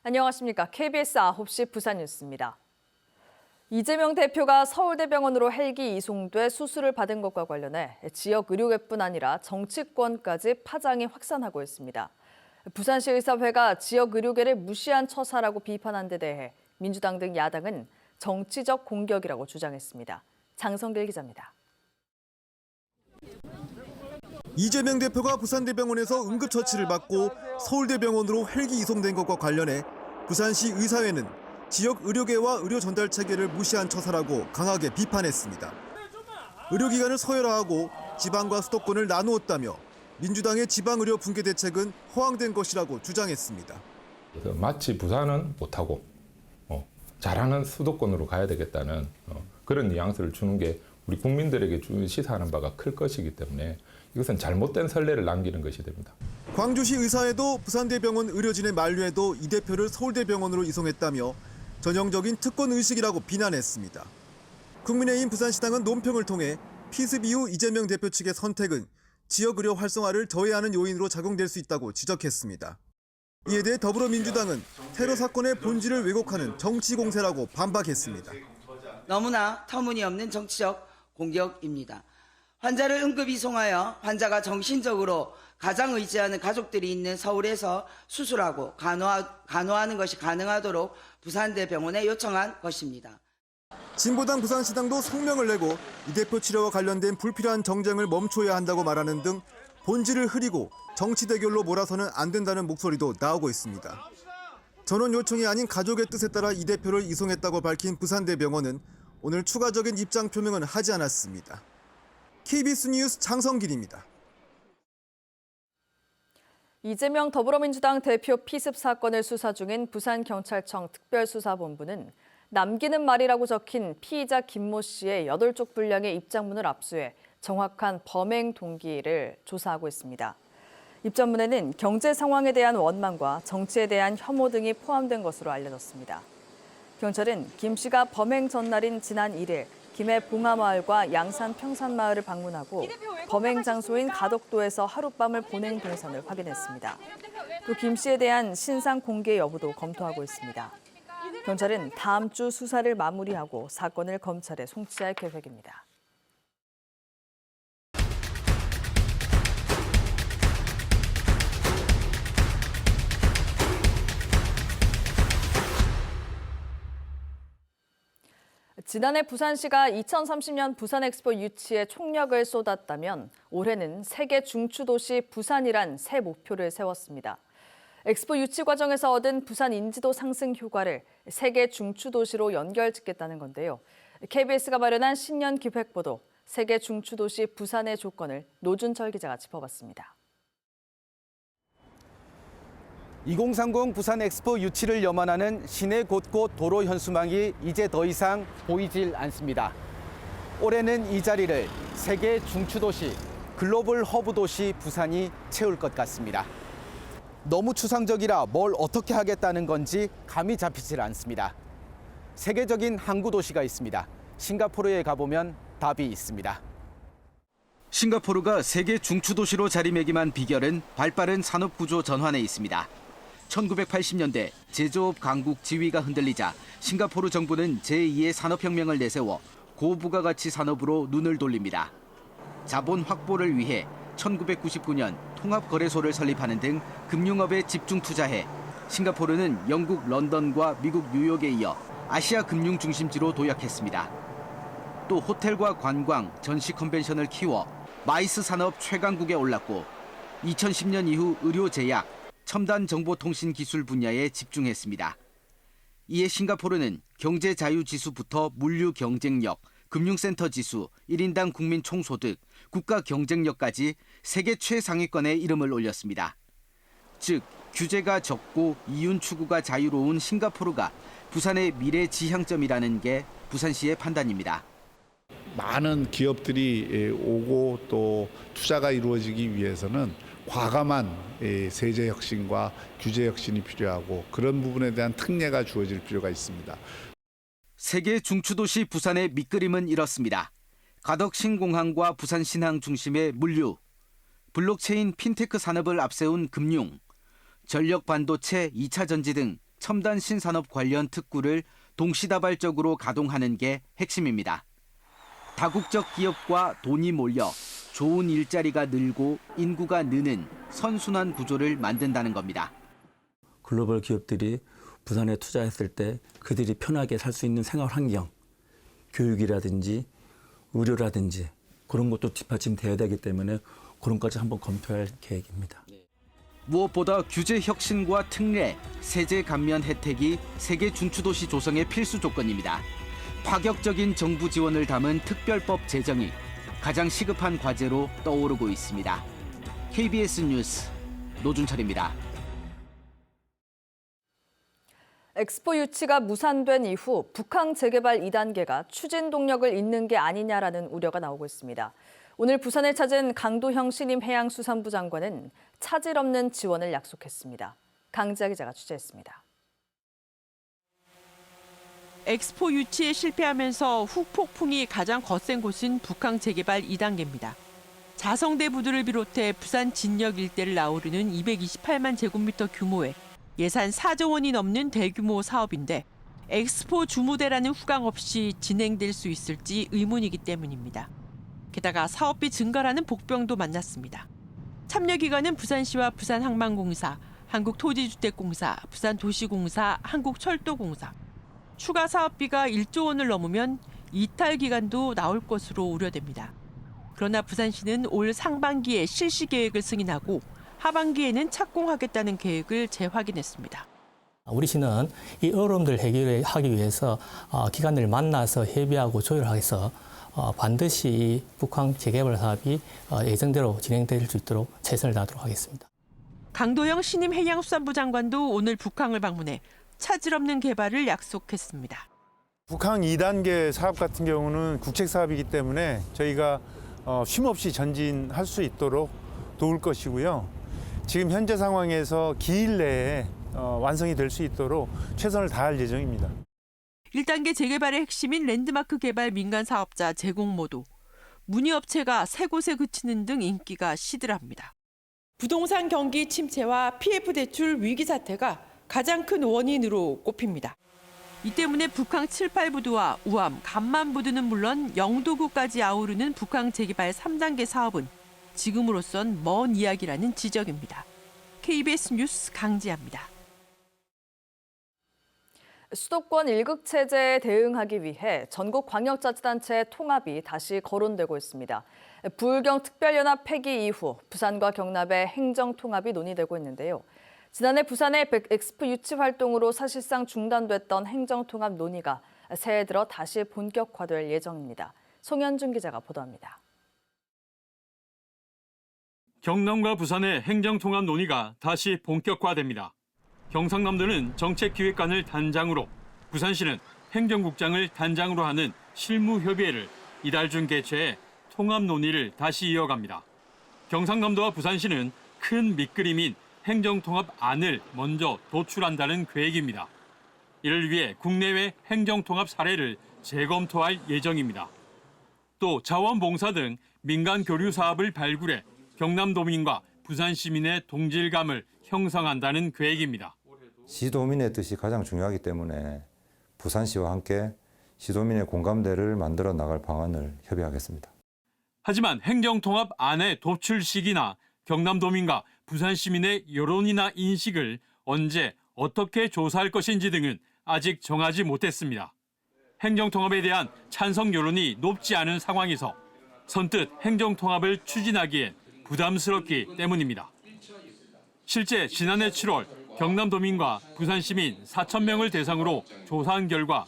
안녕하십니까. KBS 9시 부산 뉴스입니다. 이재명 대표가 서울대병원으로 헬기 이송돼 수술을 받은 것과 관련해 지역 의료계뿐 아니라 정치권까지 파장이 확산하고 있습니다. 부산시 의사회가 지역 의료계를 무시한 처사라고 비판한 데 대해 민주당 등 야당은 정치적 공격이라고 주장했습니다. 장성길 기자입니다. 이재명 대표가 부산대병원에서 응급처치를 받고 서울대병원으로 헬기 이송된 것과 관련해 부산시 의사회는 지역 의료계와 의료 전달 체계를 무시한 처사라고 강하게 비판했습니다. 의료기관을 서열화하고 지방과 수도권을 나누었다며 민주당의 지방의료 붕괴 대책은 허황된 것이라고 주장했습니다. 마치 부산은 못하고 잘하는 수도권으로 가야 되겠다는 그런 뉘앙스를 주는 게 우리 국민들에게 시사하는 바가 클 것이기 때문에 이것은 잘못된 선례를 남기는 것이 됩니다. 광주시 의사회도 부산대병원 의료진의 만류에도 이 대표를 서울대병원으로 이송했다며 전형적인 특권 의식이라고 비난했습니다. 국민의힘 부산시당은 논평을 통해 피습 이후 이재명 대표 측의 선택은 지역 의료 활성화를 저해하는 요인으로 작용될 수 있다고 지적했습니다. 이에 대해 더불어민주당은 테러 사건의 본질을 왜곡하는 정치 공세라고 반박했습니다. 너무나 터무니없는 정치적 공격입니다. 환자를 응급 이송하여 환자가 정신적으로 가장 의지하는 가족들이 있는 서울에서 수술하고 간호하는 것이 가능하도록 부산대병원에 요청한 것입니다. 진보당 부산시당도 성명을 내고 이 대표 치료와 관련된 불필요한 정쟁을 멈춰야 한다고 말하는 등 본질을 흐리고 정치 대결로 몰아서는 안 된다는 목소리도 나오고 있습니다. 전원 요청이 아닌 가족의 뜻에 따라 이 대표를 이송했다고 밝힌 부산대병원은 오늘 추가적인 입장 표명은 하지 않았습니다. KBS 뉴스 장성길입니다. 이재명 더불어민주당 대표 피습 사건을 수사 중인 부산경찰청 특별수사본부는 남기는 말이라고 적힌 피의자 김모 씨의 8쪽 분량의 입장문을 압수해 정확한 범행 동기를 조사하고 있습니다. 입장문에는 경제 상황에 대한 원망과 정치에 대한 혐오 등이 포함된 것으로 알려졌습니다. 경찰은 김 씨가 범행 전날인 지난 1일 김해 봉하마을과 양산 평산마을을 방문하고 범행 장소인 가덕도에서 하룻밤을 보낸 동선을 확인했습니다. 또 김 씨에 대한 신상 공개 여부도 검토하고 있습니다. 경찰은 다음 주 수사를 마무리하고 사건을 검찰에 송치할 계획입니다. 지난해 부산시가 2030년 부산엑스포 유치에 총력을 쏟았다면 올해는 세계 중추도시 부산이란 새 목표를 세웠습니다. 엑스포 유치 과정에서 얻은 부산 인지도 상승 효과를 세계 중추도시로 연결짓겠다는 건데요. KBS가 마련한 신년 기획보도 세계 중추도시 부산의 조건을 노준철 기자가 짚어봤습니다. 2030 부산 엑스포 유치를 염원하는 시내 곳곳 도로 현수막이 이제 더 이상 보이질 않습니다. 올해는 이 자리를 세계 중추도시, 글로벌 허브 도시 부산이 채울 것 같습니다. 너무 추상적이라 뭘 어떻게 하겠다는 건지 감이 잡히질 않습니다. 세계적인 항구 도시가 있습니다. 싱가포르에 가보면 답이 있습니다. 싱가포르가 세계 중추도시로 자리매김한 비결은 발빠른 산업구조 전환에 있습니다. 1980년대 제조업 강국 지위가 흔들리자 싱가포르 정부는 제2의 산업혁명을 내세워 고부가가치 산업으로 눈을 돌립니다. 자본 확보를 위해 1999년 통합거래소를 설립하는 등 금융업에 집중 투자해 싱가포르는 영국 런던과 미국 뉴욕에 이어 아시아 금융 중심지로 도약했습니다. 또 호텔과 관광, 전시 컨벤션을 키워 마이스 산업 최강국에 올랐고 2010년 이후 의료 제약, 첨단 정보통신 기술 분야에 집중했습니다. 이에 싱가포르는 경제 자유 지수부터 물류 경쟁력, 금융센터 지수, 1인당 국민 총소득, 국가 경쟁력까지 세계 최상위권에 이름을 올렸습니다. 즉, 규제가 적고 이윤 추구가 자유로운 싱가포르가 부산의 미래 지향점이라는 게 부산시의 판단입니다. 많은 기업들이 오고 또 투자가 이루어지기 위해서는 과감한 세제 혁신과 규제 혁신이 필요하고 그런 부분에 대한 특례가 주어질 필요가 있습니다. 세계 중추도시 부산의 밑그림은 이렇습니다. 가덕 신공항과 부산 신항 중심의 물류, 블록체인 핀테크 산업을 앞세운 금융, 전력 반도체 2차 전지 등 첨단 신산업 관련 특구를 동시다발적으로 가동하는 게 핵심입니다. 다국적 기업과 돈이 몰려 좋은 일자리가 늘고 인구가 느는 선순환 구조를 만든다는 겁니다. 글로벌 기업들이 부산에 투자했을 때 그들이 편하게 살 수 있는 생활 환경, 교육이라든지 의료라든지 그런 것도 뒷받침돼야 되기 때문에 그런 것까지 한번 검토할 계획입니다. 무엇보다 규제 혁신과 특례, 세제 감면 혜택이 세계 준추도시 조성의 필수 조건입니다. 파격적인 정부 지원을 담은 특별법 제정이 가장 시급한 과제로 떠오르고 있습니다. KBS 뉴스 노준철입니다. 엑스포 유치가 무산된 이후 북항 재개발 2단계가 추진 동력을 잇는 게 아니냐라는 우려가 나오고 있습니다. 오늘 부산을 찾은 강도형 신임 해양수산부 장관은 차질 없는 지원을 약속했습니다. 강지아 기자가 취재했습니다. 엑스포 유치에 실패하면서 후폭풍이 가장 거센 곳은 북항 재개발 2단계입니다. 자성대 부두를 비롯해 부산 진역 일대를 아우르는 228만 제곱미터 규모의 예산 4조 원이 넘는 대규모 사업인데 엑스포 주무대라는 후광 없이 진행될 수 있을지 의문이기 때문입니다. 게다가 사업비 증가라는 복병도 만났습니다. 참여 기관은 부산시와 부산항만공사, 한국토지주택공사, 부산도시공사, 한국철도공사. 추가 사업비가 1조 원을 넘으면 이탈 기간도 나올 것으로 우려됩니다. 그러나 부산시는 올 상반기에 실시 계획을 승인하고 하반기에는 착공하겠다는 계획을 재확인했습니다. 우리 시는 이 어려움들 해결하기 위해서 기관들을 만나서 협의하고 조율해서 반드시 북항 재개발 사업이 예정대로 진행될 수 있도록 최선을 다하도록 하겠습니다. 강도영 신임 해양수산부 장관도 오늘 북항을 방문해 차질 없는 개발을 약속했습니다. 북항 2단계 사업 같은 경우는 국책 사업이기 때문에 저희가 쉼없이 전진할 수 있도록 도울 것이고요. 지금 현재 상황에서 기일 내에 완성이 될 수 있도록 최선을 다할 예정입니다. 1단계 재개발의 핵심인 랜드마크 개발 민간 사업자 제공 모두 문의업체가 세 곳에 그치는 등 인기가 시들합니다. 부동산 경기 침체와 PF 대출 위기 사태가 가장 큰 원인으로 꼽힙니다. 이 때문에 북항 7, 8부두와 우암, 간만부두는 물론 영도구까지 아우르는 북항 재개발 3단계 사업은 지금으로선 먼 이야기라는 지적입니다. KBS 뉴스 강지아입니다. 수도권 1극 체제에 대응하기 위해 전국 광역자치단체 통합이 다시 거론되고 있습니다. 부울경특별연합 폐기 이후 부산과 경남의 행정통합이 논의되고 있는데요. 지난해 부산의 엑스포 유치 활동으로 사실상 중단됐던 행정통합 논의가 새해 들어 다시 본격화될 예정입니다. 송현준 기자가 보도합니다. 경남과 부산의 행정통합 논의가 다시 본격화됩니다. 경상남도는 정책기획관을 단장으로, 부산시는 행정국장을 단장으로 하는 실무협의회를 이달 중 개최해 통합 논의를 다시 이어갑니다. 경상남도와 부산시는 큰 밑그림인 행정통합안을 먼저 도출한다는 계획입니다. 이를 위해 국내외 행정통합 사례를 재검토할 예정입니다. 또 자원봉사 등 민간 교류 사업을 발굴해 경남도민과 부산 시민의 동질감을 형성한다는 계획입니다. 시도민의 뜻이 가장 중요하기 때문에 부산시와 함께 시도민의 공감대를 만들어 나갈 방안을 협의하겠습니다. 하지만 행정통합안의 도출 시기나 경남도민과 부산 시민의 여론이나 인식을 언제 어떻게 조사할 것인지 등은 아직 정하지 못했습니다. 행정통합에 대한 찬성 여론이 높지 않은 상황에서 선뜻 행정통합을 추진하기엔 부담스럽기 때문입니다. 실제 지난해 7월 경남도민과 부산 시민 4,000명을 대상으로 조사한 결과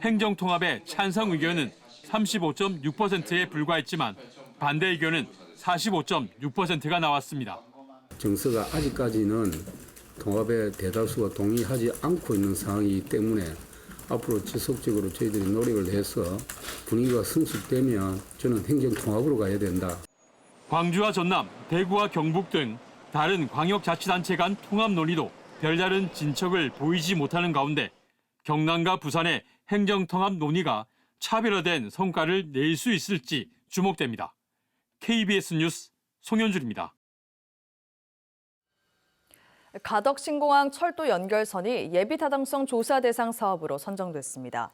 행정통합의 찬성 의견은 35.6%에 불과했지만 반대 의견은 45.6%가 나왔습니다. 정서가 아직까지는 통합의 대다수가 동의하지 않고 있는 상황이기 때문에 앞으로 지속적으로 저희들이 노력을 해서 분위기가 성숙되면 저는 행정통합으로 가야 된다. 광주와 전남, 대구와 경북 등 다른 광역자치단체 간 통합 논의도 별다른 진척을 보이지 못하는 가운데 경남과 부산의 행정통합 논의가 차별화된 성과를 낼 수 있을지 주목됩니다. KBS 뉴스 송현준입니다. 가덕 신공항 철도 연결선이 예비 타당성 조사 대상 사업으로 선정됐습니다.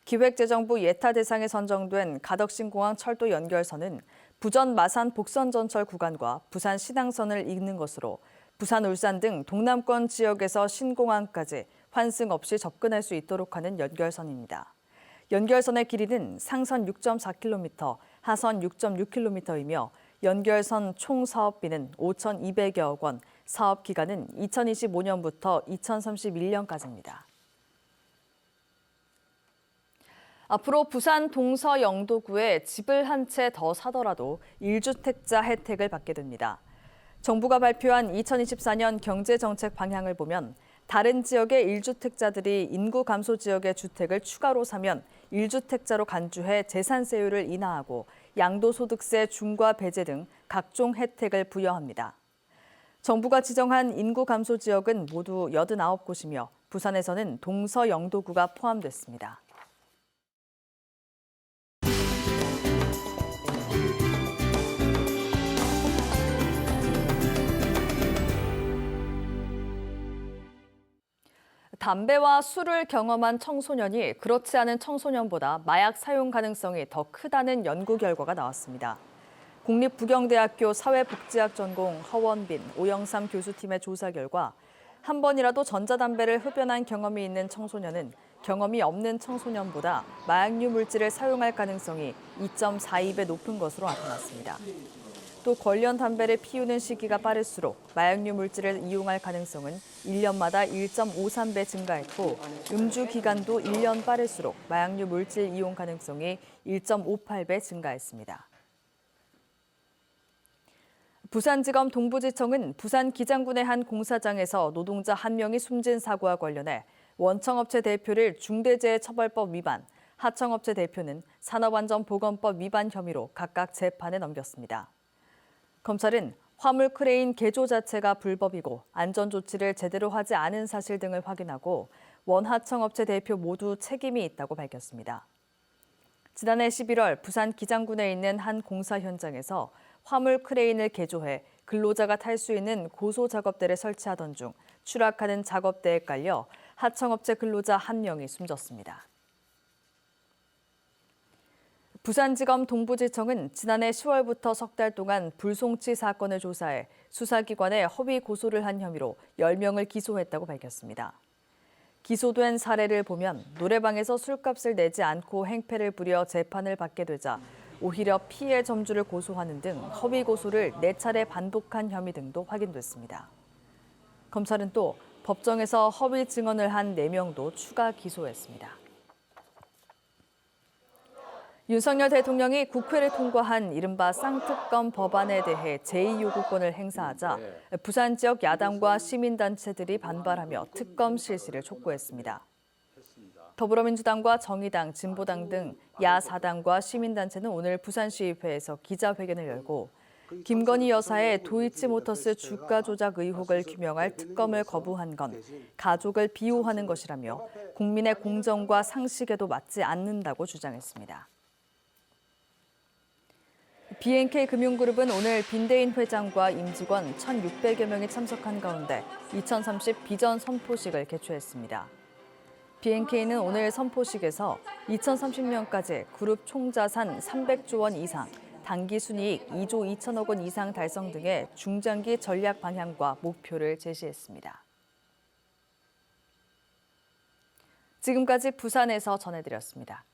기획재정부 예타 대상에 선정된 가덕 신공항 철도 연결선은 부전 마산 복선 전철 구간과 부산 신항선을 잇는 것으로 부산, 울산 등 동남권 지역에서 신공항까지 환승 없이 접근할 수 있도록 하는 연결선입니다. 연결선의 길이는 상선 6.4km, 하선 6.6km이며 연결선 총 사업비는 5,200여억 원, 사업 기간은 2025년부터 2031년까지입니다. 앞으로 부산 동서영도구에 집을 한 채 더 사더라도 1주택자 혜택을 받게 됩니다. 정부가 발표한 2024년 경제정책 방향을 보면 다른 지역의 1주택자들이 인구 감소 지역의 주택을 추가로 사면 1주택자로 간주해 재산세율을 인하하고 양도소득세 중과 배제 등 각종 혜택을 부여합니다. 정부가 지정한 인구 감소 지역은 모두 89곳이며 부산에서는 동서영도구가 포함됐습니다. 담배와 술을 경험한 청소년이 그렇지 않은 청소년보다 마약 사용 가능성이 더 크다는 연구 결과가 나왔습니다. 국립부경대학교 사회복지학 전공 허원빈, 오영삼 교수팀의 조사 결과 한 번이라도 전자담배를 흡연한 경험이 있는 청소년은 경험이 없는 청소년보다 마약류 물질을 사용할 가능성이 2.42배 높은 것으로 나타났습니다. 또 관련 담배를 피우는 시기가 빠를수록 마약류 물질을 이용할 가능성은 1년마다 1.53배 증가했고 음주 기간도 1년 빠를수록 마약류 물질 이용 가능성이 1.58배 증가했습니다. 부산지검 동부지청은 부산 기장군의 한 공사장에서 노동자 한 명이 숨진 사고와 관련해 원청업체 대표를 중대재해처벌법 위반, 하청업체 대표는 산업안전보건법 위반 혐의로 각각 재판에 넘겼습니다. 검찰은 화물 크레인 개조 자체가 불법이고 안전조치를 제대로 하지 않은 사실 등을 확인하고 원하청업체 대표 모두 책임이 있다고 밝혔습니다. 지난해 11월 부산 기장군에 있는 한 공사 현장에서 화물 크레인을 개조해 근로자가 탈 수 있는 고소 작업대를 설치하던 중 추락하는 작업대에 깔려 하청업체 근로자 한 명이 숨졌습니다. 부산지검 동부지청은 지난해 10월부터 석 달 동안 불송치 사건을 조사해 수사기관에 허위 고소를 한 혐의로 10명을 기소했다고 밝혔습니다. 기소된 사례를 보면 노래방에서 술값을 내지 않고 행패를 부려 재판을 받게 되자 오히려 피해 점주를 고소하는 등 허위 고소를 4차례 반복한 혐의 등도 확인됐습니다. 검찰은 또 법정에서 허위 증언을 한 4명도 추가 기소했습니다. 윤석열 대통령이 국회를 통과한 이른바 쌍특검 법안에 대해 제2요구권을 행사하자 부산 지역 야당과 시민단체들이 반발하며 특검 실시를 촉구했습니다. 더불어민주당과 정의당, 진보당 등 야4당과 시민단체는 오늘 부산시의회에서 기자회견을 열고 김건희 여사의 도이치모터스 주가 조작 의혹을 규명할 특검을 거부한 건 가족을 비호하는 것이라며 국민의 공정과 상식에도 맞지 않는다고 주장했습니다. BNK 금융그룹은 오늘 빈대인 회장과 임직원 1,600여 명이 참석한 가운데 2030 비전 선포식을 개최했습니다. BNK는 오늘 선포식에서 2030년까지 그룹 총자산 300조 원 이상, 당기순이익 2조 2천억 원 이상 달성 등의 중장기 전략 방향과 목표를 제시했습니다. 지금까지 부산에서 전해드렸습니다.